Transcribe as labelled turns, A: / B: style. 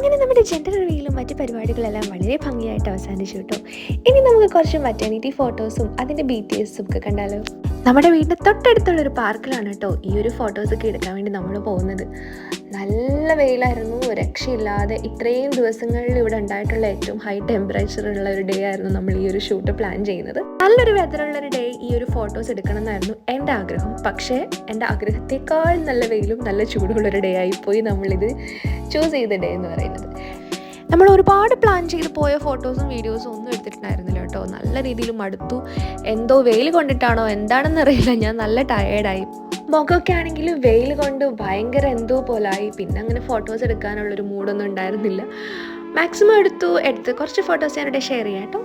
A: അങ്ങനെ നമ്മുടെ ജെൻഡർ റിവീലും മറ്റ് പരിപാടികളെല്ലാം വളരെ ഭംഗിയായിട്ട് അവസാനിച്ചു കേട്ടോ. ഇനി നമുക്ക് കുറച്ച് മറ്റേണിറ്റി ഫോട്ടോസും അതിൻ്റെ BTSും ഒക്കെ കണ്ടാലോ. നമ്മുടെ വീടിൻ്റെ തൊട്ടടുത്തുള്ളൊരു പാർക്കിലാണ് കേട്ടോ ഈ ഒരു ഫോട്ടോസൊക്കെ എടുക്കാൻ വേണ്ടി നമ്മൾ പോകുന്നത്. നല്ല വെയിലായിരുന്നു, രക്ഷയില്ലാതെ. ഇത്രയും ദിവസങ്ങളിൽ ഇവിടെ ഉണ്ടായിട്ടുള്ള ഏറ്റവും ഹൈ ടെമ്പറേച്ചർ ഉള്ള ഒരു ഡേ ആയിരുന്നു നമ്മൾ ഈ ഒരു ഷൂട്ട് പ്ലാൻ ചെയ്യുന്നത്. നല്ലൊരു വെതറുള്ളൊരു ഡേ ഈ ഒരു ഫോട്ടോസ് എടുക്കണം എന്നായിരുന്നു എൻ്റെ ആഗ്രഹം. പക്ഷേ എൻ്റെ ആഗ്രഹത്തേക്കാൾ നല്ല വെയിലും നല്ല ചൂടുള്ളൊരു ഡേ ആയിപ്പോയി നമ്മളിത് ചൂസ് ചെയ്ത ഡേ എന്ന് പറയുന്നത്. നമ്മൾ ഒരുപാട് പ്ലാൻ ചെയ്ത് പോയ ഫോട്ടോസും വീഡിയോസും ഒന്നും എടുത്തിട്ടുണ്ടായിരുന്നില്ല കേട്ടോ. നല്ല രീതിയിൽ മടുത്തു. എന്തോ വെയിൽ കൊണ്ടിട്ടാണോ എന്താണെന്നറിയില്ല, ഞാൻ നല്ല ടയേർഡായി. മുഖമൊക്കെ ആണെങ്കിൽ വെയിൽ കൊണ്ട് ഭയങ്കര എന്തോ പോലായി. പിന്നെ അങ്ങനെ ഫോട്ടോസ് എടുക്കാനുള്ളൊരു മൂഡൊന്നും ഉണ്ടായിരുന്നില്ല. മാക്സിമം എടുത്ത് കുറച്ച് ഫോട്ടോസ് ഞാനിവിടെ ഷെയർ ചെയ്യാം കേട്ടോ.